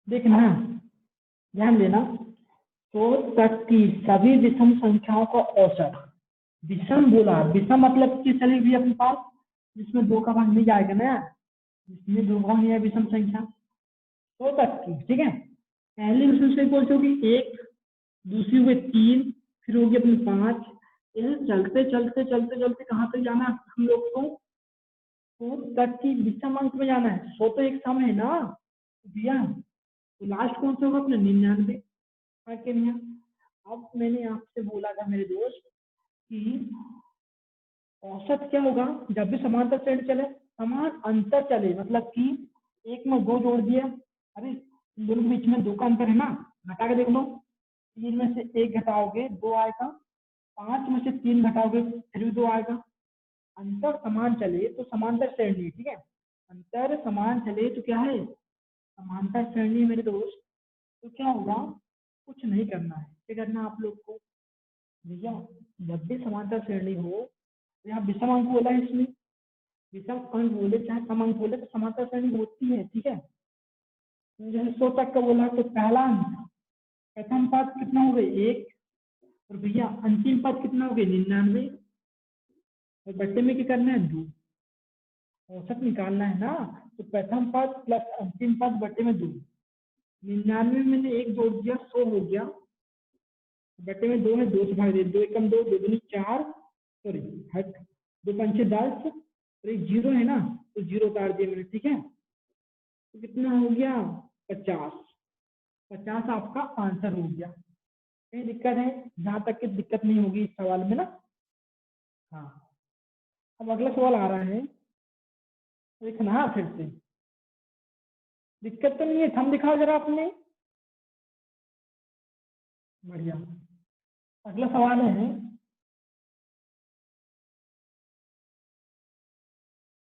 देखना, ध्यान देना। 100 तक की सभी विषम संख्याओं का औसत, विषम बोला, विषम मतलब कि चलिए भी अपने पास जिसमें 2 का भाग नहीं जाएगा ना, जिसमें 2 का भाग नहीं है विषम संख्या 100 तक की, ठीक है। पहली विषम संख्या कौन सी होगी? 1, दूसरी हुई 3, फिर होगी अपनी 5। चलते चलते चलते चलते कहाँ तक जाना है हम लोग को? 100 तक की विषम अंक में जाना है। 100 तो एक सम है ना भैया, तो लास्ट कौन सा होगा अपना? 99। के नहीं। अब मैंने आपसे बोला था मेरे दोस्त कि औसत क्या होगा जब भी समांतर श्रेणी चले? समान अंतर चले, मतलब कि 1 में 2 जोड़ दिया, अरे दोनों के बीच में 2 का अंतर है ना, घटा के देख लो। 3 में से 1 घटाओगे 2 आएगा, 5 में से 3 घटाओगे फिर भी 2 आएगा। अंतर समान चले तो समांतर श्रेणी, ठीक है। अंतर समान चले तो क्या है? समांतर श्रेणी मेरे दोस्त। तो क्या होगा? कुछ नहीं करना है। क्या करना है आप लोग को भैया? जब भी समांतर श्रेणी हो, तो यहाँ विषम अंक बोला है, इसमें विषम अंक बोले चाहे सम अंक बोले तो समांतर श्रेणी होती है, ठीक है। जैसे 100 तक का बोला तो पहला अंक, प्रथम पद कितना हो गए? 1, और भैया अंतिम पद कितना हो गए? 99, और बट्टे में क्या करना है? 2। औसत निकालना है ना, तो प्रथम पद प्लस अंतिम पद बट्टे में 2। 99 में मैंने 1 जोड़ दिया, 100 हो गया, बट्टे में 2 है, 2 से भाग दे, 2 एकम 2, 2 दूनी 4, सॉरी हट, 2 पंचे 10, और एक 0 है ना, तो 0 उतार दिया मैंने, ठीक है। तो कितना हो गया? 50। 50 आपका आंसर हो गया। कहीं दिक्कत है? जहां तक की दिक्कत नहीं होगी इस सवाल में ना। हाँ, अब अगला सवाल आ रहा है, देखना फिर से, दिक्कत तो नहीं है? थंब दिखाओ जरा अपने। बढ़िया। अगला सवाल है,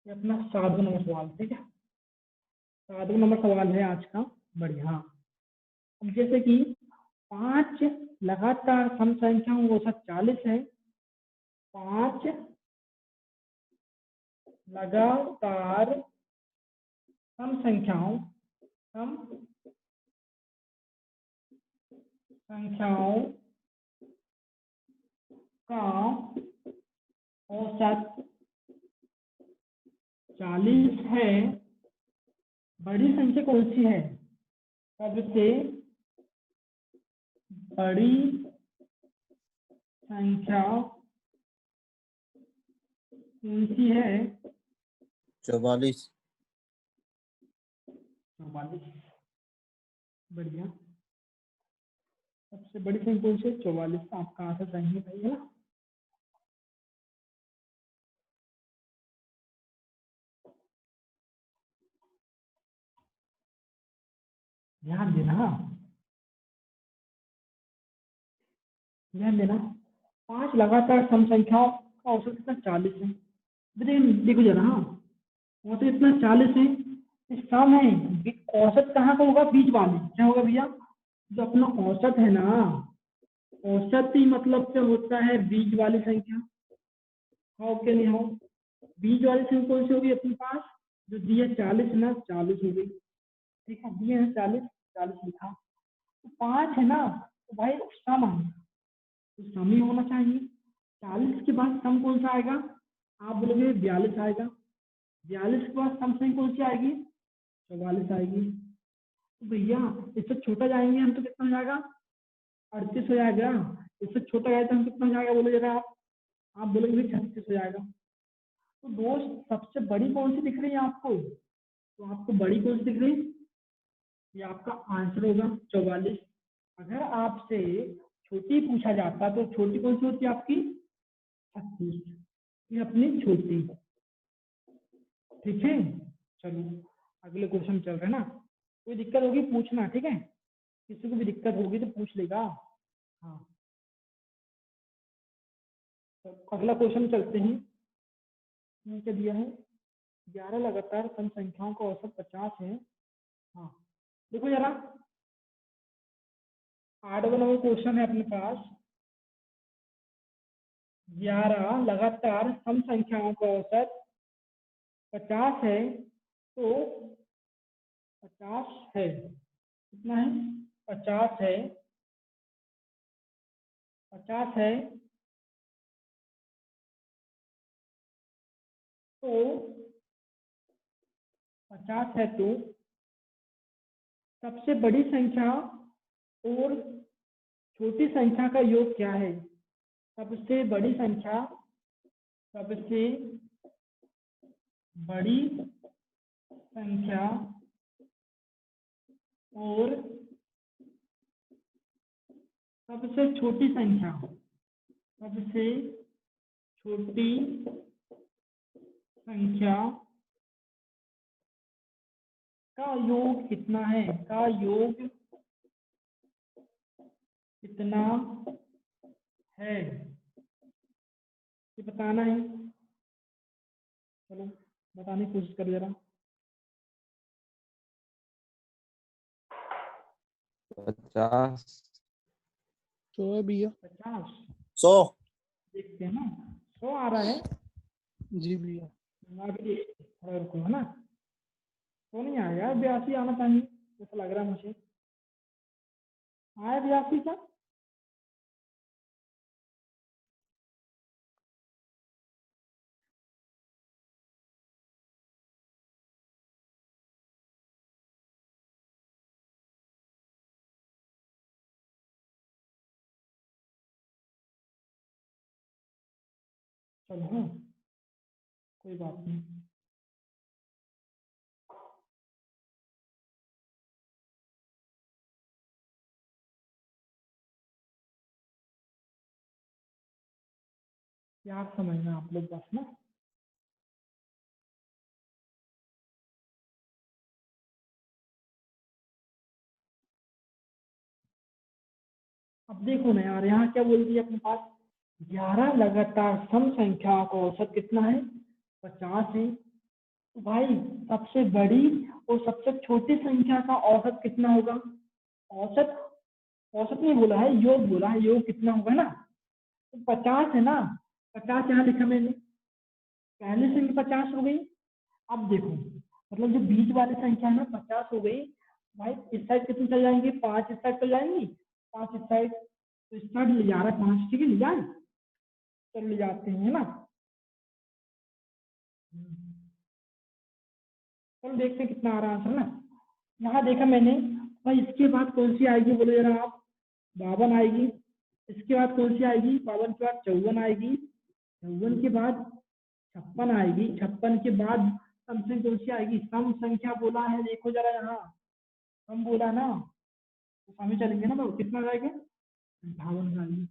ये अपना 7 नंबर सवाल, ठीक है। 7 नंबर सवाल है आज का। बढ़िया। अब जैसे कि 5 लगातार सम संख्याओं का औसत 40 है। 5 लगातार सम संख्याओं का औसत 40 है। बड़ी संख्या कौन सी है? सबसे बड़ी संख्या कौन सी है? 44। 44। बढ़िया। सबसे बड़ी संख्या कौन सी है? 44। आपका आंसर सही है भैया। ध्यान देना, ध्यान देना। 5 लगातार सम संख्याओं का औसत कितना? 40 है। देखो जरा, हाँ, औसत इतना 40 है, सम है, औसत कहाँ का होगा? बीच वाले। क्या होगा भैया? जो अपना औसत है ना, औसत ही मतलब क्या होता है? बीच वाली संख्या। हो के नहीं हो? बीच वाली संख्या कौन सी होगी अपने पास? जो दिया 40 ना, 40 हो गई, ठीक है। दिए है 40, 40 लिखा। तो 5 है ना, तो भाई सम है, तो सम ही होना चाहिए। 40 के बाद सम कौन सा आएगा? आप बोलोगे 42 आएगा। 42 के बाद सम संख्या कौन सी आएगी? 44 आएगी। तो भैया इससे छोटा जाएंगे हम तो कितना हो जाएगा? 38 हो जाएगा। इससे छोटा जाए तो हम कितना हो जाएगा? बोलो जरा आप बोलोगे 36 हो जाएगा। तो दोस्त सबसे बड़ी कौन सी दिख रही है आपको? तो आपको बड़ी कौन सी दिख रही है? ये आपका आंसर होगा 44। अगर आपसे छोटी पूछा जाता तो छोटी कौन सी होती है आपकी? 36। ये अपनी छोटी, ठीक है। चलो अगले क्वेश्चन चल रहे हैं ना। कोई दिक्कत होगी पूछना, ठीक है। किसी को भी दिक्कत होगी तो पूछ लेगा। हाँ, तो अगला क्वेश्चन चलते हैं। क्या दिया है? 11 लगातार सम संख्याओं का औसत 50 है। हाँ, देखो जरा, 8 नंबर क्वेश्चन है अपने पास। 11 लगातार सम संख्याओं का औसत 50 है, तो 50 है, कितना है 50 है, 50 है तो 50 है तो सबसे बड़ी संख्या और छोटी संख्या का योग क्या है? सबसे बड़ी संख्या, सबसे बड़ी संख्या और सबसे छोटी संख्या, सबसे छोटी संख्या का योग कितना है? का योग कितना है ये बताना है। चलो बताने की कोशिश कर जरा। 50 100 है भैया। 50 100 देखते हैं ना, 100 आ रहा है। जी भैया। अभी थोड़ा रुको है ना, 100 नहीं आएगा, 82 आना चाहिए ऐसा लग रहा है मुझे। आया 82 क्या? चलो हाँ, कोई बात नहीं। याद समझना आप लोग बस ना। अब देखो ना यार, यहाँ क्या बोल दिया अपने पास, 11 लगातार सम संख्याओं का औसत कितना है? 50 है। तो भाई सबसे बड़ी और सबसे छोटी संख्या का औसत कितना होगा? औसत, औसत नहीं बोला है, योग बोला है, योग कितना होगा ना। तो 50 है ना, 50 यहाँ लिखा मैंने, पहली संख्या 50 हो गई। अब देखो, मतलब जो बीच वाली संख्या है ना 50 हो गई। भाई इस साइड कितने चल जाएंगे? 5 इस साइड चल जाएंगी, 5 इस साइड, तो इस साइड ले जा रहा है 5, ठीक है ले जाए, चल ले जाते हैं है ना। चलो देखते हैं कितना आ रहा है आंसर ना। यहाँ देखा मैंने, भाई इसके बाद कौन सी आएगी बोलो जरा आप? 52 आएगी। इसके बाद कौन सी आएगी? 52 के बाद 54 आएगी। 54 के बाद 56 आएगी। 56 के बाद समथिंग कौन सी आएगी? सम संख्या बोला है, देखो जरा यहाँ, सम बोला ना, तो सम चलेंगे ना, तो कितना जाएगा? 58 आएगी।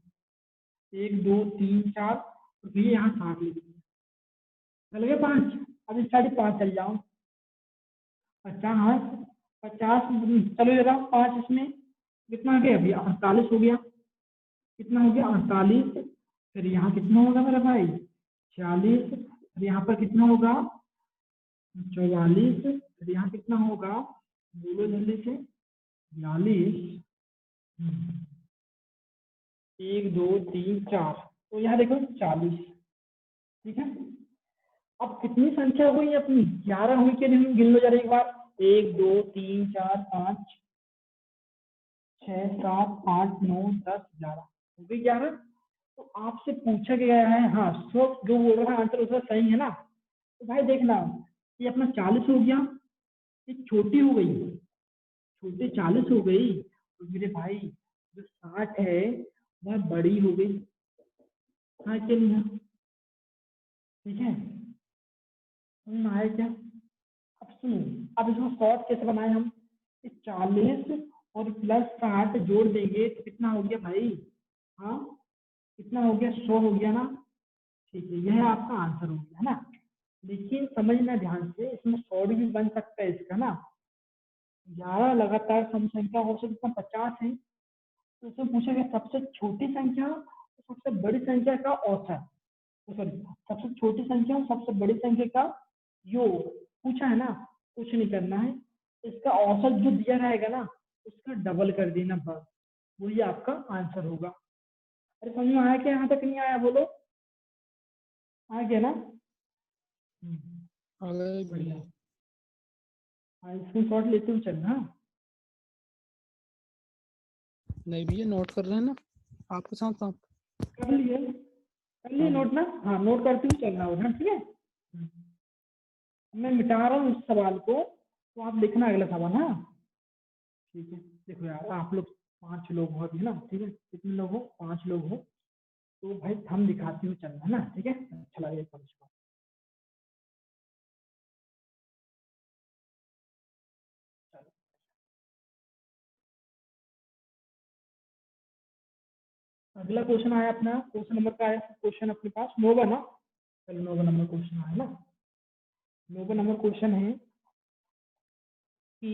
1 2 3 4, तो फिर यहाँ 7 लिखेंगे, चल गए 5। अब इस साइड 5 चल जाओ, 50 50, चलो जरा 5 इसमें कितना आ गया? अभी 48 हो गया। कितना हो गया? 48। फिर यहाँ कितना होगा मेरा भाई? 46। फिर यहाँ पर कितना होगा? 44। फिर यहाँ कितना होगा? बोलो जल्दी से। 42। 1 2 3 4, तो यहाँ देखो 40, ठीक है। अब कितनी संख्या हुई अपनी? 11 हुई कि नहीं? गिन लो जरा एक बार। 1 2 3 4 5 6 7 8 9 10 11, हो गई 11। तो आपसे पूछा गया है, हाँ सब जो बोल रहा है आंसर उसका सही है ना। तो भाई देखना, ये अपना 40 हो गया, ये छोटी हो गई, छोटी 40 हो गई, तो मेरे भाई जो 60 है वह बड़ी हो गई। हाँ कि नहीं है? ठीक है, समझ में आया क्या? अब सुनो, अब इसको शॉर्ट कैसे बनाए हम? 40 और प्लस 60 जोड़ देंगे तो कितना हो गया भाई? हाँ कितना हो गया? 100 हो गया ना। ठीक है, यह आपका आंसर हो गया है ना। लेकिन समझना ध्यान से, इसमें शॉर्ट भी बन सकता है इसका ना। 11 लगातार सम संख्या हो सकता 50 है, तो इसमें पूछा गया सबसे छोटी संख्या और सबसे बड़ी संख्या का औसत, सॉरी सबसे छोटी संख्या और सबसे बड़ी संख्या का योग पूछा है ना। कुछ नहीं करना है, इसका औसत जो दिया रहेगा ना उसका डबल कर देना बस, वही आपका आंसर होगा। अरे समझ में आया क्या? यहाँ तक नहीं आया बोलो? आ गया ना? आ गए बढ़िया। भैया। हाँ स्क्रीन शॉट लेते हुए चलना। नहीं भैया नोट कर रहे हैं ना आपके साथ साथ। कर लिए नोट ना, हाँ नोट करते हुए चलना होगा, ठीक है। मैं मिटा रहा हूँ इस सवाल को, तो आप लिखना अगला सवाल। हाँ ठीक है। देखो यार आप लोग 5 लोग हो अभी ना, ठीक है। कितने लोग हो? 5 लोग हो। तो भाई थंब दिखाते हुए चलना है ना, ठीक है। अच्छा लगेगा समझ। अगला क्वेश्चन आया अपना, क्वेश्चन नंबर का आया क्वेश्चन अपने पास 9वां ना। चलो 9वां नंबर क्वेश्चन आया ना। 9वां नंबर क्वेश्चन है कि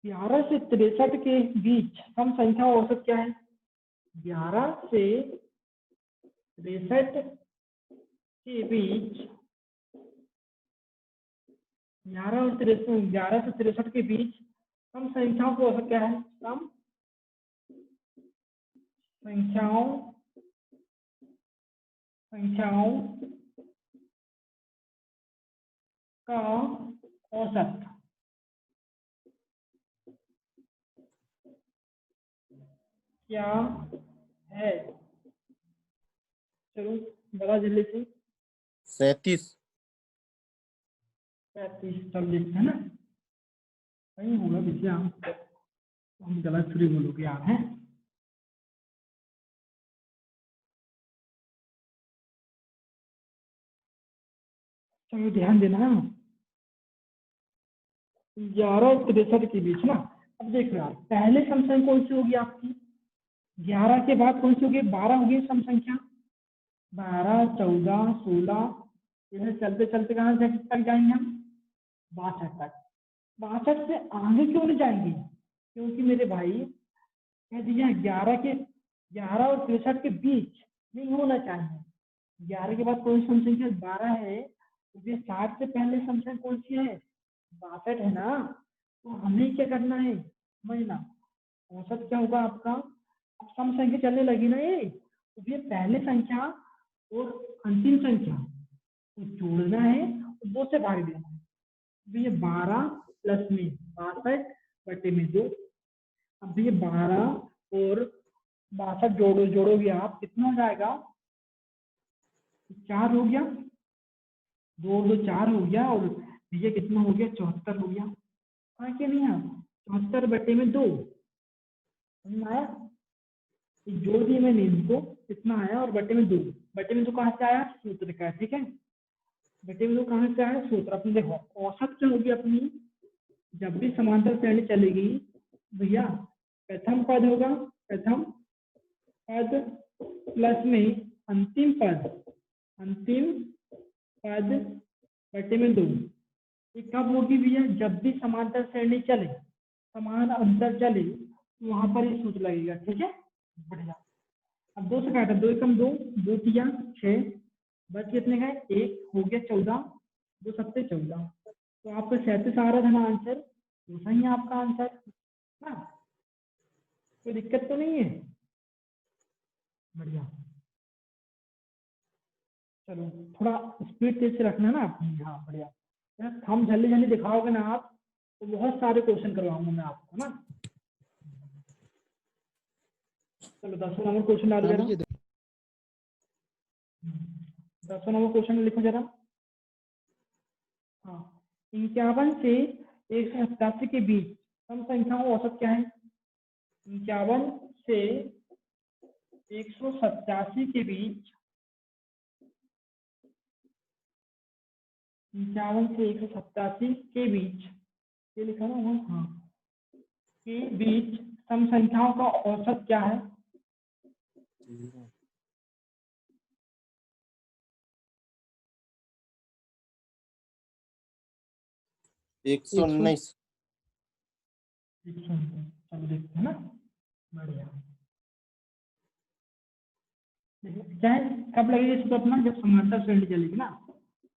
11 से 63 के बीच सम संख्या औसत क्या है? 11 से 63 के बीच, 11 से 63 के बीच सम संख्याओं का औसत क्या है? सम संख्याओं का औसत क्या है? चलो बड़ा जल्दी से। 37। 35 चल लिखते हैं ना, सही होगा भैया। हम गलत थोड़ी बोलोगे यार, हैं। चलो ध्यान देना। 11 और 63 के बीच ना। अब देखो यार पहले सम संख्या कौन सी होगी आपकी? 11 के बाद कौन सी होगी? 12 होगी सम संख्या। 12, 14, 16, इधर चलते चलते कहाँ तक जाएंगे हम? 62 तक। 62 से आगे क्यों नहीं जाएंगे? क्योंकि मेरे भाई कह दिया 11 और 63 के बीच नहीं होना चाहिए। 11 के बाद कौन सी सम संख्या? 12 है। तो ये 60 से पहले सम संख्या कौन सी है? 62 है ना। तो हमें क्या करना है समझना, औसत क्या होगा आपका? अब सम संख्या चलने लगी ना ये, तो ये पहले संख्या और अंतिम संख्या को जोड़ना है और 2 से भाग देना है। अब ये 12 प्लस में 62/2। अब ये 12 और 62 जोड़ोगे आप, कितना हो जाएगा? 4 हो गया, 2 और 2 4 हो गया, और ये कितना हो गया? 74 हो गया। हाँ क्या नहीं? 74/2 आया। जोड़ दिए मैंने इनको, कितना आया? और बटे में दो कहाँ से आया? सूत्र का, ठीक है। बटे में दो कहाँ से आया? सूत्र। अपनी देखो औसत क्या होगी अपनी, जब भी समांतर श्रेणी चलेगी भैया, प्रथम पद होगा, प्रथम पद प्लस में अंतिम पद बटे में 2। ये कब होगी भैया? जब भी समांतर श्रेणी चले, समान अंतर चले, तो वहां पर ये सूत्र लगेगा, ठीक है। बढ़िया। अब 2 से काटा, 2 एकम 2, 2 तिया 6, बच कितने का? 1 हो गया 14, 2 सत्ते 14। तो आपका 37 आ रहा था ना आंसर, तो सही है आपका आंसर ना। कोई दिक्कत तो नहीं है? बढ़िया। चलो थोड़ा स्पीड तेज से रखना ना अपनी। हाँ बढ़िया। हम जल्दी जल्दी दिखाओगे ना आप, तो बहुत सारे क्वेश्चन करवाऊंगा मैं आपको ना। चलो 10वां नंबर क्वेश्चन डालो हाँ जरा। भैया 10वां नंबर क्वेश्चन लिखो जरा। हाँ, 51 से 187 के बीच सम संख्याओं का औसत क्या है? 51 से 187 के बीच, 51 से 187 के बीच, ये लिखा ना वहाँ, हाँ, के बीच सम संख्याओं का औसत क्या है? 119। चलो देखते हैं ना। बढ़िया। क्या है, कब लगेगा इसको अपना? जब समांतर श्रेणी चलेगी ना।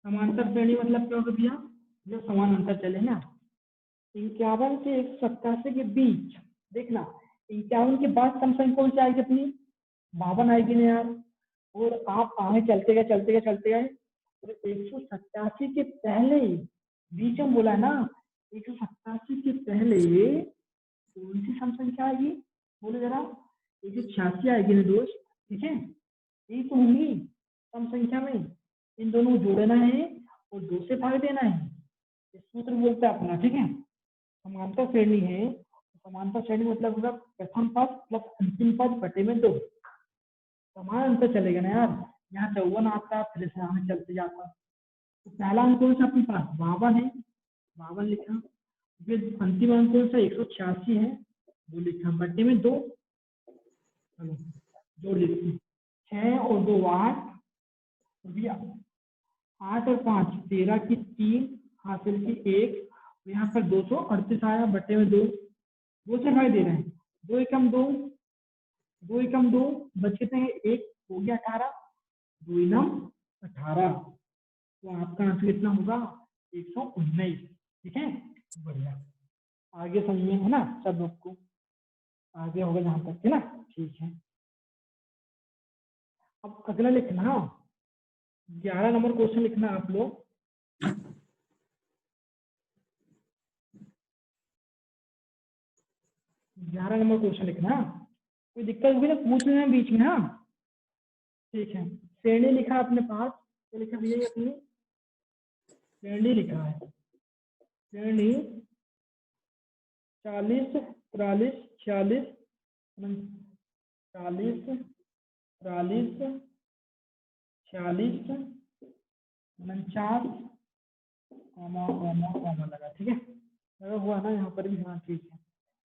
समांतर श्रेणी मतलब क्या होगा भैया? जब समान अंतर चले ना। 51 से 187 के बीच, देखना 51 के बाद सम संख्या कौन सी आएगी अपनी? 52 आएगी ना यार। और आप आगे चलते गए और 187 के पहले, बीच में बोला है ना, 187 के पहले कौन सी सम संख्या आएगी? बोलो जरा, 186 आएगी ना दोस्त, ठीक है, यही तो होंगी सम संख्या में, इन दोनों को जोड़ना है और 2 से भाग देना है, ये सूत्र बोलता है अपना, ठीक है। समांतर श्रेणी है, समांतर श्रेणी मतलब होगा प्रथम पद प्लस अंतिम पद बटे में 2, समान अंतर चलेगा ना यार, यहाँ 54 आता फिर से आगे चलते जाता, तो पहला अंक कौन सा अपने पास 52 है, 52 लिखा, फिर अंतिम अंक कौन सा 186 है, वो लिखा बटे में 2, चलो जोड़ लेते हैं, 6 और 2 8, भैया 8 और 5 13 की 3 हासिल की 1, यहाँ पर 238 आया बटे में 2, 2 से भाग दे रहे हैं, 2 एकम 2, 2 एकम 2 बच कितने हैं 1, हो गया 18, 2 एकम 18, तो आपका आंसर कितना होगा 119, ठीक है, बढ़िया, आगे समझ में है ना सब लोग को, आगे होगा जहां तक है ना, ठीक है। अब अगला लिखना 11 नंबर क्वेश्चन लिखना आप लोग, 11 नंबर क्वेश्चन लिखना, कोई दिक्कत होगी तो पूछ लेना बीच में, हाँ ठीक है। श्रेणी लिखा अपने पास, तो लिखा भैया ये अपनी श्रेणी लिखा है, श्रेणी 40 43 46 40 43 46 49 कॉमा लगा, ठीक है, लगा हुआ ना यहाँ पर भी, हाँ ठीक है।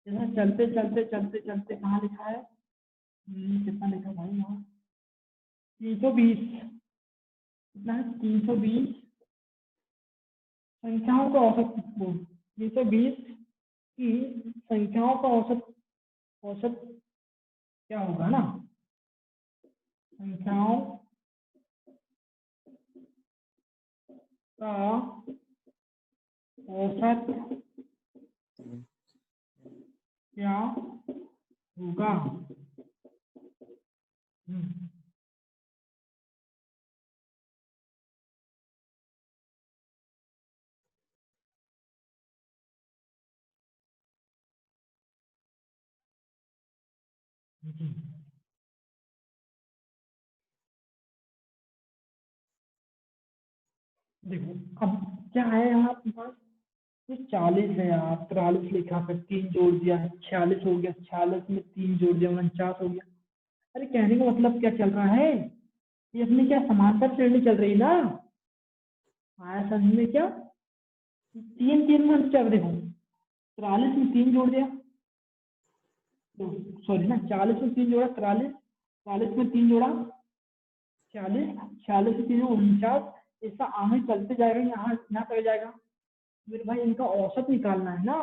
जैसे चलते चलते चलते चलते कहाँ लिखा है, कितना लिखा भाई यहाँ 320, कितना है 320 संख्याओं का औसत, 320 की संख्याओं का औसत, औसत क्या होगा ना, संख्याओं का औसत क्या होगा, जी देखो अब क्या है यहाँ आपके पास, ये 40 है यार, 43 लिखा, फिर 3 जोड़ दिया 46 हो गया, 46 में 3 जोड़ दिया 49 हो गया, अरे कहने का मतलब क्या चल रहा है, ये अपनी क्या समांतर श्रेणी चल रही ना, आया समझ में क्या, 3 3 में चल, देखो 43 में 3 जोड़ दिया, तो सॉरी ना 40 में 3 जोड़ा 43, 43 में 3 जोड़ा 46, 46 में 3 49, ऐसा आगे चलते जाएगा, यहाँ तक जाएगा, मेरे भाई इनका औसत निकालना है ना,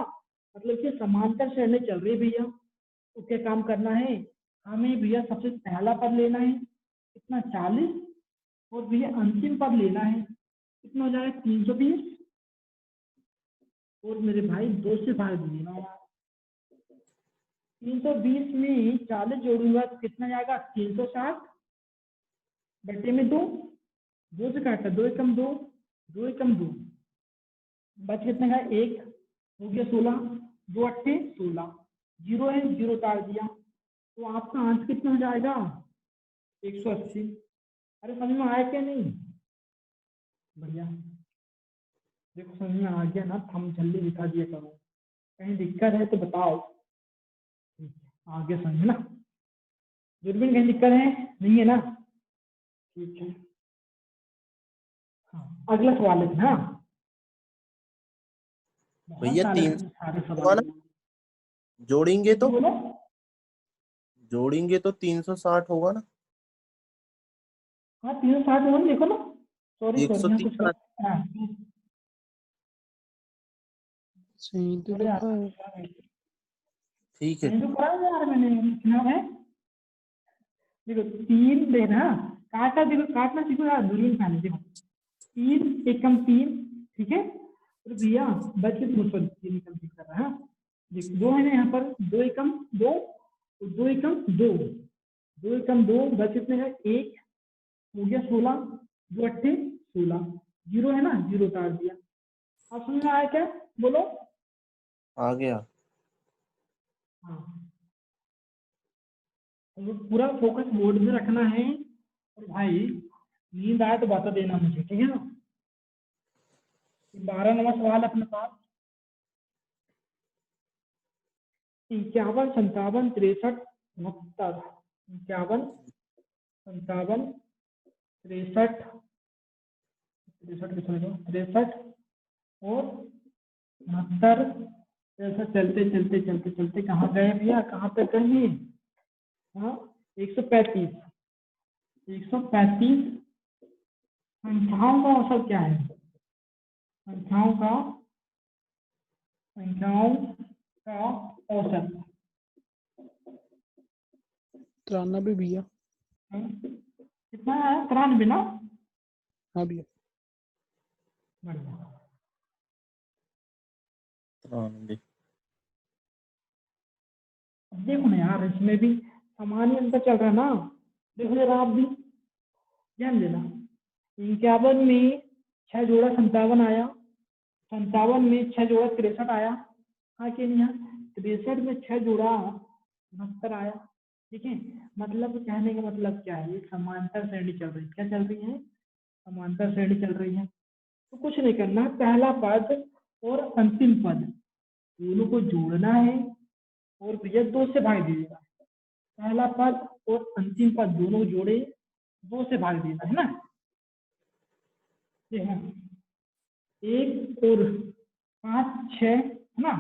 मतलब कि समांतर श्रेणी चल रही है भैया, तो क्या काम करना है, हमें भैया सबसे पहला पद लेना है कितना 40, और भैया अंतिम पद लेना है कितना हो जाएगा 320, और मेरे भाई 2 से भाग देना यार, 320 में 40 जोड़ूंगा तो कितना जाएगा 360 बटे में 2, 2 से काटा 2 एकम 2, 2 एकम 2 बच कितने का 1, हो गया 16, 2 अट्ठे 16, 0 है 0 काट दिया, तो आपका आंसर कितना हो जाएगा 180, अरे समझ में आया क्या नहीं, बढ़िया, देखो समझ में आ गया ना, हम जल्दी दिखा दिया करो, कहीं दिक्कत है तो बताओ, आगे समझना, दूरबीन कहीं दिक्कत है नहीं है ना, ठीक है, हाँ अगला सवाल है ना, भैया 3 सारे होगा सवाल ना, जोड़ेंगे तो बोलो, 360 होगा ना, हाँ 360 होगा, देखो ना, सॉरी सॉरी यहाँ 130 कुछ हाँ सही तो अरे यार, लिखा है। ठीक है। कहीं तो पढ़ा है यार मैंने, लिखना है, देखो 3 देखना, काटा देखो, काटना सीखो यार, दूरबीन पहले देखो 3 एकम 3, ठीक है, और भैया बच के 3 एकम 3 कर रहा है, देखो 2 है ना यहाँ पर, 2 एकम 2, 2 एकम 2, 2 एकम 2 बच कितने का 1, हो गया 16, 2 अट्ठे 16, 0 है ना 0 काट दिया, अब समझ में आया क्या, बोलो, आ गया। हाँ तो पूरा फोकस बोर्ड में रखना है। और भाई नींद आए तो बता देना मुझे, ठीक है ना। 12 नंबर सवाल अपने पास। 51, 57, 63, 69। 51, 57, 63, 63 और 69। ऐसा चलते चलते चलते चलते कहाँ गए भैया, कहाँ तक गए। हाँ 135। 135 संख्याओं का औसत क्या है। संख्याओं का औसत 93 भैया। कितना है, 93 ना। हाँ भैया। बढ़िया। 93। अब देखो ना यार, इसमें भी सामान्य अंतर चल रहा है ना। देखो जरा आप भी ध्यान देना। 51 में 6 जोड़ा 57 आया, 57 में 6 जोड़ा 63 आया। हाँ कि नहीं, 63 में 6 जोड़ा 69 आया। ठीक है, मतलब कहने का मतलब क्या है, समांतर श्रेणी चल रही है। क्या चल रही है, समांतर श्रेणी चल रही है। तो कुछ नहीं करना, पहला पद और अंतिम पद दोनों को जोड़ना है और भैया 2 से भाग दीजिएगा। पहला पद और अंतिम पद दोनों जोड़े, 2 से भाग देना है ना। ये है 1 और 5 6 है ना,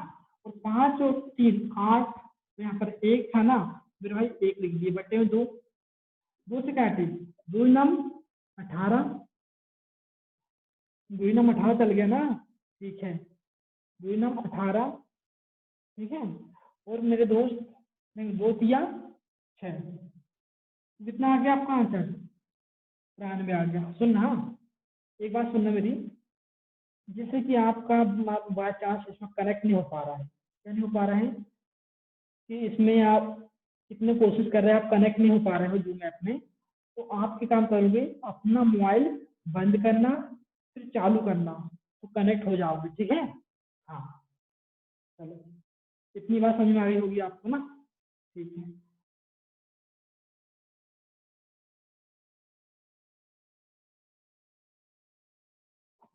और 5 और 3 8। तो यहाँ पर 1 था ना, फिर भाई 1 लिख दिए, बटे में 2, 2 से काटे, 2 नम 18, 2 नम 18 चल गया ना। ठीक है, 2 नम 18। ठीक है, और मेरे दोस्त 2 तिया 6, कितना आ गया आपका आंसर, 93 आ गया। सुनना, एक बात सुनना मेरी, जैसे कि आपका बाय चांस इसमें कनेक्ट नहीं हो पा रहा है। क्या नहीं हो पा रहा है कि इसमें आप कितने कोशिश कर रहे हैं, आप कनेक्ट नहीं हो पा रहे हो जूम ऐप में। तो आप क्या काम करोगे, अपना मोबाइल बंद करना फिर चालू करना, तो कनेक्ट हो जाओगे। ठीक है, हाँ चलो, इतनी बात समझ में आ गई होगी आपको ना। ठीक है,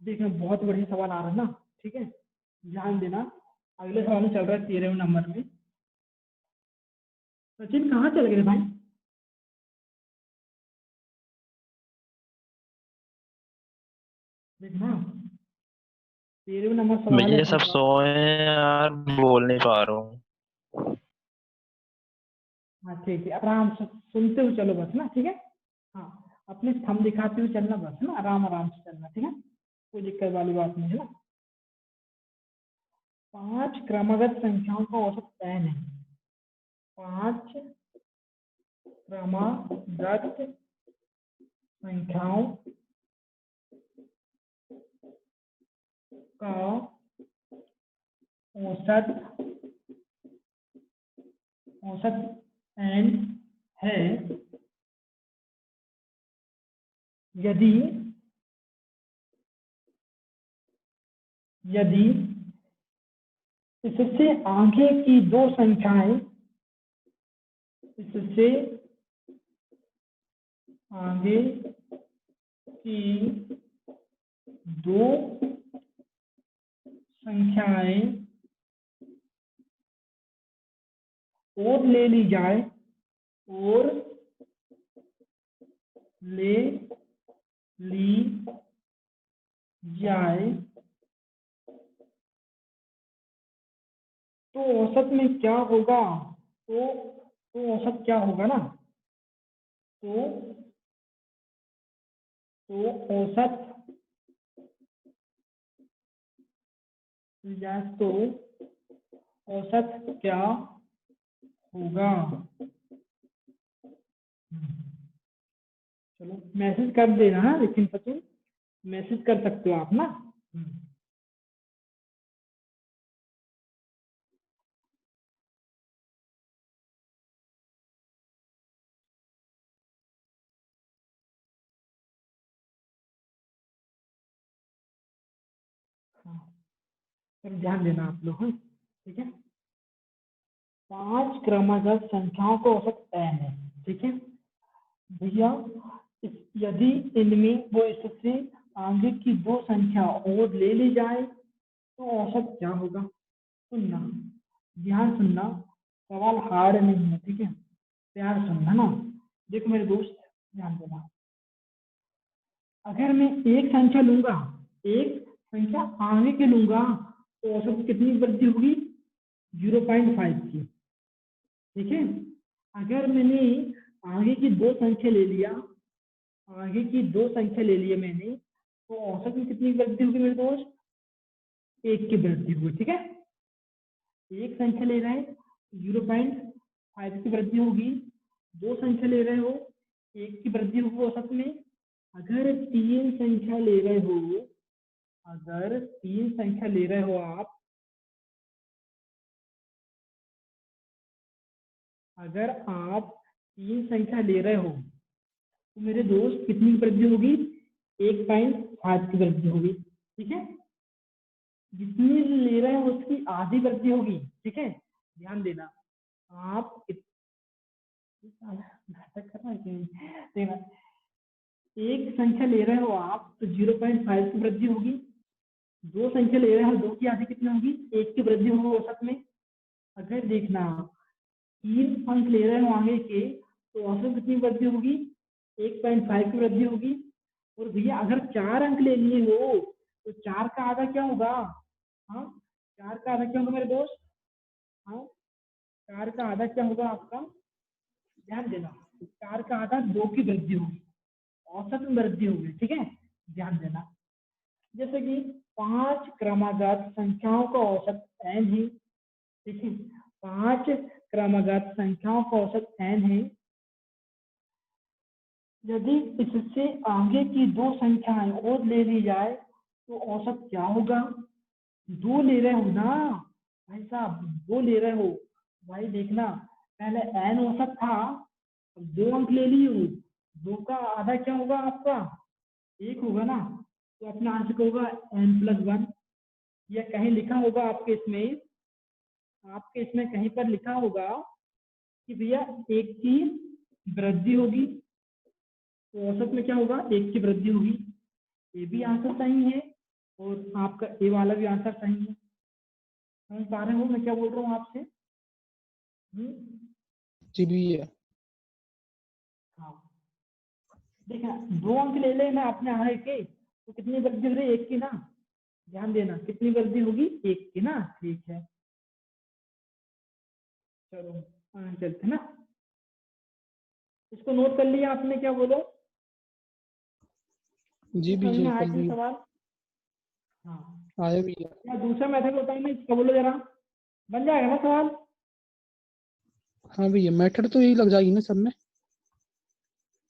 देखना बहुत बढ़िया सवाल आ रहा है ना। ठीक है, ध्यान देना। अगले सवाल में चल रहा है 13वें नंबर में। सचिन कहाँ चल गए भाई। देखना 13वें नंबर सवाल है भैया अपने सब पास। सोए हैं यार, बोल नहीं पा रहा हूँ। हाँ ठीक है, आराम से सुनते हुए चलो बस ना। ठीक है, हाँ अपने थंब दिखाते हुए चलना बस ना, आराम आराम से चलना। ठीक है, कोई दिक्कत वाली बात नहीं है ना। 5 क्रमगत संख्याओं का औसत तय नहीं। 5 क्रमगत संख्याओं का औसत n है यदि इससे आगे की दो संख्याएं, इससे आगे की दो संख्याएं और ले ली जाए, और ले ली जाए, तो औसत में क्या होगा। तो औसत क्या होगा ना, तो औसत या तो औसत क्या होगा। चलो मैसेज कर देना है, लेकिन सचिन मैसेज कर सकते हो आप ना। हाँ, पर ध्यान देना आप लोग। हाँ ठीक है, 5 क्रमगत संख्याओं को औसत n है। ठीक है भैया। यदि इनमें वो इससे आगे की दो संख्या और ले ली जाए तो औसत क्या होगा। सुनना, ध्यान सुनना, सवाल हार्ड नहीं है, ठीक है, प्यार सुनना ना। देखो मेरे दोस्त, ध्यान देना, अगर मैं एक संख्या लूंगा, एक संख्या आगे के लूंगा, तो औसत कितनी वृद्धि होगी, 0.5 की, ठीक है। अगर मैंने आगे की दो संख्या ले लिया, आगे की दो संख्या ले लिया मैंने, तो औसत में कितनी वृद्धि होगी मेरे दोस्त, 1 की वृद्धि होगी, ठीक है। एक संख्या ले रहे हैं 0.5 की वृद्धि होगी, दो संख्या ले रहे हो 1 की वृद्धि होगी औसत में। अगर तीन संख्या ले रहे हो, अगर तीन संख्या ले रहे हो आप, अगर आप तीन संख्या ले रहे हो तो मेरे दोस्त कितनी वृद्धि होगी, 1.5 की वृद्धि होगी, ठीक है। जितनी ले रहे हो उसकी आधी वृद्धि होगी, ठीक है, ध्यान देना। आप नाटक कर रहे हैं कि नहीं? देखना, एक संख्या ले रहे हो आप तो 0.5 की वृद्धि होगी, दो संख्या ले रहे हो, दो की आधी कितनी होगी, 1 की वृद्धि होगी औसत में। अगर देखना तीन अंक ले रहे हो आगे के, तो औसत कितनी वृद्धि होगी, 1.5 की वृद्धि होगी। और भैया अगर 4 अंक ले लिए हो तो 4 का आधा क्या होगा, हाँ 4 का आधा क्या होगा मेरे दोस्त, हाँ 4 का आधा क्या होगा आपका, ध्यान देना, 4 का आधा 2 की वृद्धि होगी, औसत में वृद्धि होगी, ठीक है, ध्यान देना। जैसे कि 5 क्रमागत संख्याओं का औसत n है, ठीक है, 5 क्रमागत संख्याओं का औसत n है। यदि इससे आगे की दो संख्याएं और ले ली जाए तो औसत क्या होगा। दो ले रहे हो ना भाई साहब, दो ले रहे हो भाई, देखना पहले n औसत था, अब 2 अंक ले लिए हो, 2 का आधा क्या होगा आपका, 1 होगा ना, तो अपना आंसर होगा n+1। या कहीं लिखा होगा आपके इसमें, आपके इसमें कहीं पर लिखा होगा कि भैया 1 की वृद्धि होगी, तो औसत में क्या होगा, 1 की वृद्धि होगी। ये भी आंसर सही है और आपका ए वाला भी आंसर सही है। समझ पा रहे हो मैं क्या बोल रहा हूँ आपसे। जी भैया। हाँ देखा, 2 अंक ले लेना अपने आगे के, तो कितनी वृद्धि हो रही है, 1 की ना, ध्यान देना कितनी वृद्धि होगी, 1 की ना, ठीक है। चलो आगे चलते ना, इसको नोट कर लिया आपने, क्या बोलो, जी समझ में भैया आया कर कि लिया। सवाल। हाँ आया भैया। या दूसरा मेथड बताऊँ मैं, इसका बोलो जरा, बन जाएगा ना सवाल। हाँ भैया, मेथड तो यही लग जाएगी ना सब में।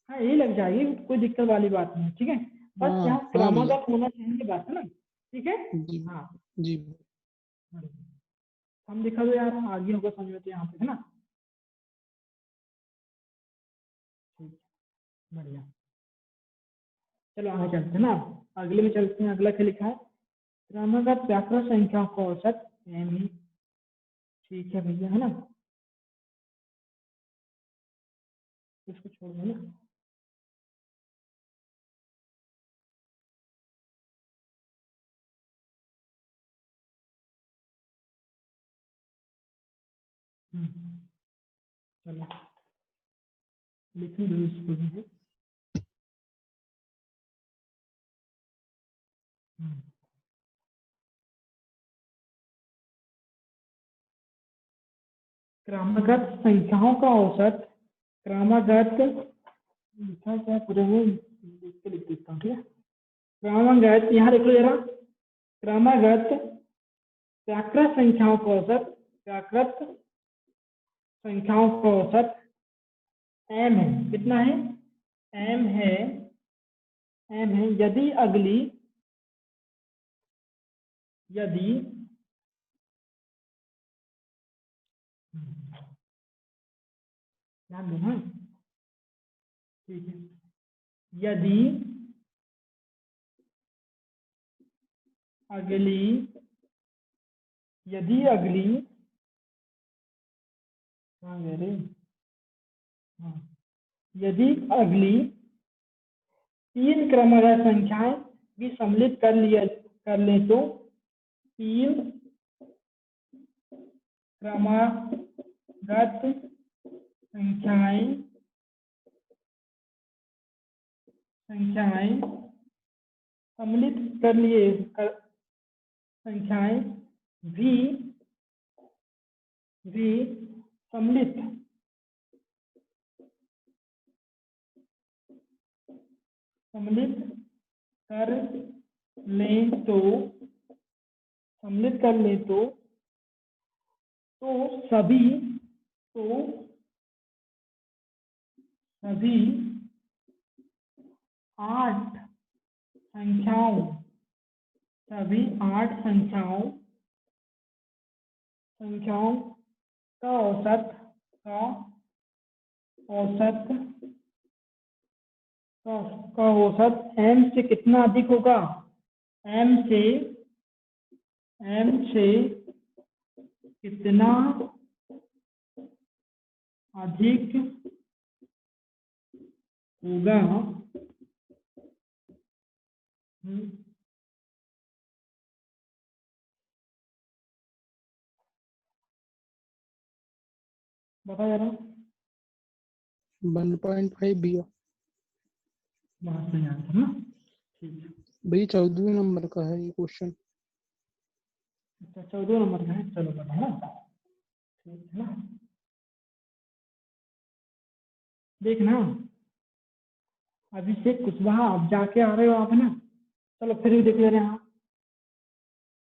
हाँ यही लग जाएगी, कोई दिक्कत वाली बात नहीं, ठीक है, बस हाँ यहाँ हाँ भैया। क्रमागत होना चाहिए, बात है ना, ठीक है। जी हाँ जी। हम दिखा दो यार, आगे होगा समझ में, तो यहाँ पे है ना, ठीक बढ़िया। चलो आगे चलते हैं ना, अगले में चलते हैं। अगला क्या लिखा है, क्रमागत व्याकरण संख्या का औसत m ही, ठीक है भैया, है ना, इसको छोड़ दो ना। चलो लिख दो इसको भी। क्रमागत संख्याओं का औसत, क्रमागत लिखा क्या पूरे में, देख के लिख देता हूँ, ठीक है। क्रमागत, यहाँ देख लो जरा, क्रमागत व्याकृत संख्याओं का औसत, व्याकृत संख्याओं का औसत m है, कितना है, m है, m है। यदि अगली, यदि ध्यान देना, ठीक है, यदि अगली, यदि अगली, हाँ गए रे, हाँ यदि अगली 3 क्रमगत संख्याएं भी सम्मिलित कर ले तो 3 क्रमगत संख्याएं सम्मिलित कर लिए संख्याएं भी सम्मिलित कर लें तो सभी 8 संख्याओं का औसत m से कितना अधिक होगा? m से कितना अधिक होगा? बता जरा। 1.5 भैया। बात सही आंसर ना। ठीक है भैया 14वें नंबर का है ये क्वेश्चन। अच्छा 14 नंबर का है। चलो बता ना। ठीक है ना। देखना अभिषेक कुशवाहा आप जाके आ रहे हो आप, है ना। चलो फिर भी देख ले रहे हैं आप।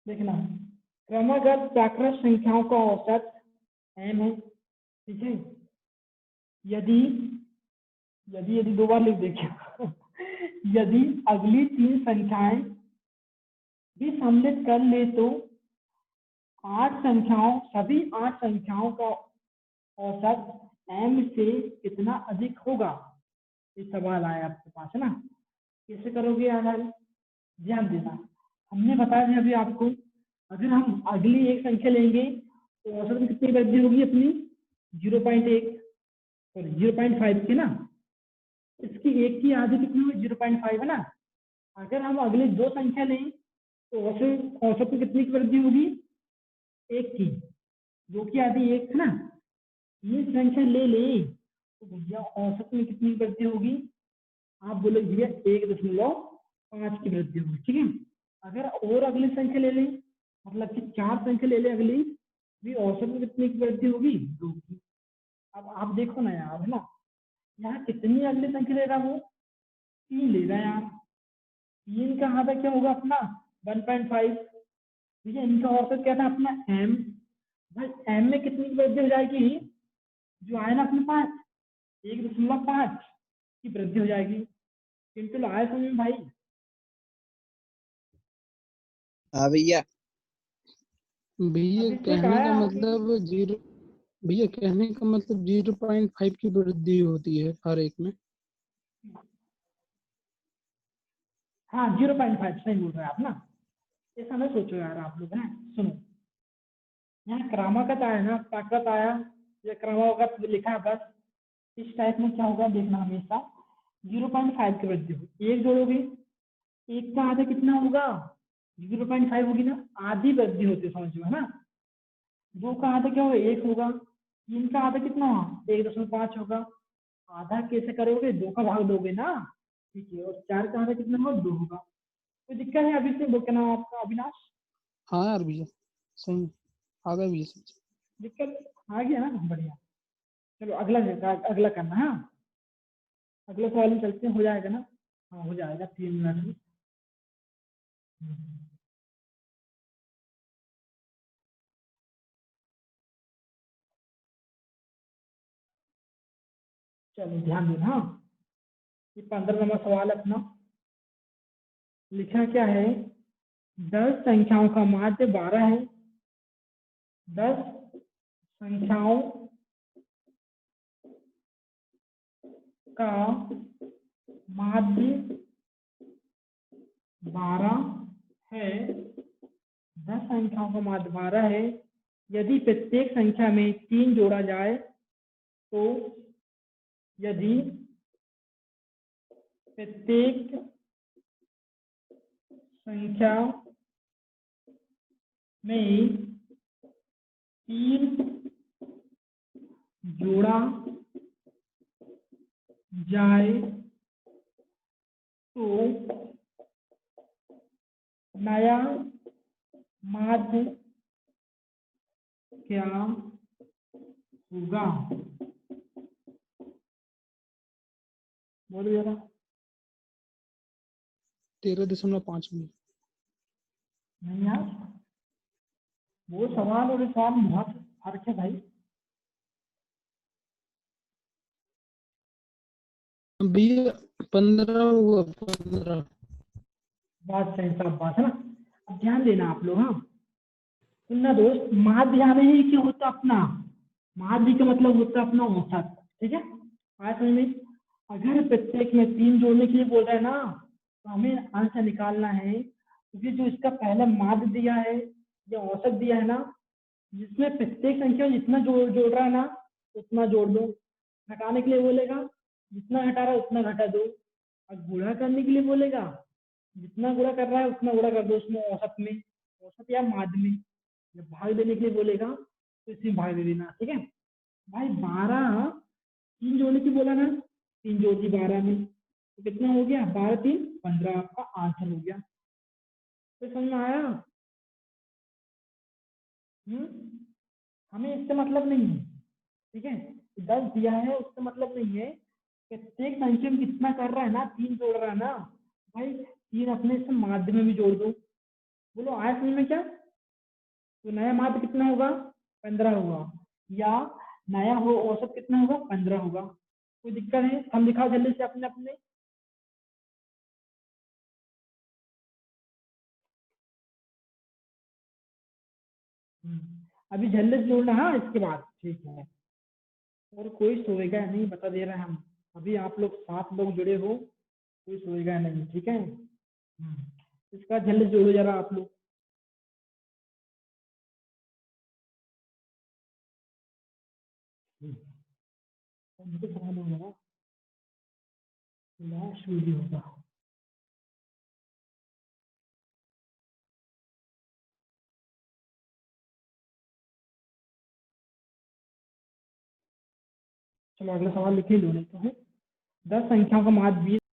देखना क्रमगत प्राकृत संख्याओं का औसत m है। ठीक है। यदि 2 बार लिख देखिए यदि अगली 3 संख्याएं भी सम्मिलित कर ले तो सभी 8 संख्याओं का औसत m से कितना अधिक होगा? ये सवाल आया आपके पास, है ना। कैसे करोगे यार? ध्यान देना। हमने बताया था अभी आपको, अगर हम अगली एक संख्या लेंगे तो औसत में कितनी वृद्धि होगी अपनी? 0.1 और 0.5 की ना। इसकी एक की आधी कितनी हुई? 0.5 है ना। अगर हम अगली 2 संख्या लें तो औसत में कितनी की वृद्धि होगी? 1 की। 2 की आधी 1 है ना। ये संख्या ले तो भैया औसत में कितनी वृद्धि होगी? आप बोले भैया 1.5 की वृद्धि होगी। ठीक है। अगर और अगली संख्या ले लें, मतलब कि 4 संख्या ले लें अगली, भी औसत में कितनी की वृद्धि होगी? 2 की। अब आप देखो ना यार, है ना। यहाँ कितनी अगली संख्या ले रहा हूँ? 3 ले रहा है यार। 3 का आधा क्या होगा अपना? 1.5। भैया इनका औसत क्या था अपना? m। भाई m में कितनी की वृद्धि हो जाएगी? जो आया ना अपने पास 1.5 की वृद्धि हो जाएगी। सिंपल आया समझ में भाई? हाँ भैया। भैया अभिषेक कहने आया का आपके? मतलब 0.5 की वृद्धि होती है हर एक में। हाँ 0.5 सही बोल रहे हैं आप ना। ऐसा ना सोचो यार आप लोग, है। सुनो, यहाँ क्रमागत आया ना, प्राकृत आया या क्रमागत लिखा है बस। इस टाइप में क्या होगा देखना, हमेशा 0.5 की वृद्धि होगी। 1 जोड़ोगे, 1 का आधा कितना होगा? 0.5 होगी ना। आधी वृद्धि होती है समझ में, है ना। 2 का आधा क्या होगा? 1 होगा। 3 का आधा कितना होगा? 1.5 होगा। आधा कैसे करोगे? 2 का भाग दोगे ना। ठीक है। और 4 का आधा कितना होगा? 2 होगा। कोई दिक्कत है अभी से? क्या नाम आपका? अविनाश। हाँ यार भैया सही आ गया भैया समझ। दिक्कत आ गया ना? बढ़िया। चलो अगला करना है। अगले सवाल में चलते हैं। हो जाएगा ना? हाँ हो जाएगा 3 मिनट में। चलो ध्यान देना। हाँ ये 15 नंबर सवाल अपना लिखा क्या है? 10 संख्याओं का माध्य 12 है। 10 संख्याओं का माध्य 12 है। 10 संख्याओं का माध्य 12 है। यदि प्रत्येक संख्या में 3 जोड़ा जाए तो यदि प्रत्येक संख्या में 3 जोड़ा जाए तो नया माध्य क्या होगा? बोलो जरा। 13.5 में। नहीं यार, वो सवाल और इस सवाल में बहुत फर्क है भाई। भैया 15 हुआ, 15। बात सही साहब, बात है ना। अब ध्यान देना आप लोग। हाँ सुनना दोस्त, माध्य यहाँ नहीं कि होता अपना, माध्य का मतलब होता अपना औसत। ठीक है, आया समझ में? अगर प्रत्येक में 3 जोड़ने के लिए बोल रहा है ना, तो हमें आंसर निकालना है, क्योंकि जो इसका पहला माध्य दिया है या औसत दिया है ना, जिसमें प्रत्येक संख्या में जितना जोड़ रहा है ना उतना जोड़ दो। घटाने के लिए बोलेगा जितना घटा रहा है उतना घटा दो। और गुणा करने के लिए बोलेगा जितना गुणा कर रहा है उतना गुणा कर दो, उसमें औसत में, औसत या माध्य में। जब भाग देने के लिए बोलेगा तो इसमें भाग दे देना। ठीक है भाई, 12 3 जोड़ने की बोला ना, 3 जोड़ दी 12 में, तो कितना हो गया? 12 3 15, आपका आंसर हो गया। तो समझ में आया? हमें इससे मतलब नहीं है। ठीक है, 10 दिया है उससे मतलब नहीं है। प्रत्येक संख्या में कितना कर रहा है ना, 3 जोड़ रहा है ना भाई, 3 अपने से माध्य में भी जोड़ दो। बोलो आया समझ में क्या? तो नया माध्य कितना होगा? 15 होगा, या नया हो औसत कितना होगा? 15 होगा। कोई दिक्कत है? हम दिखाओ जल्दी से अपने अपने। अभी जल्दी से जोड़ना, हाँ इसके बाद। ठीक है, और कोई सोएगा नहीं, बता दे रहे हैं हम। अभी आप लोग 7 लोग जुड़े हो, कोई सोएगा नहीं। ठीक है, इसका जल्दी जोड़ो जरा आप लोग। मुझे सवाल होगा ना, लास्ट वीडियो होगा। चलो अगला सवाल लिख ही लो, नहीं तो है 10 संख्याओं का माध्य 20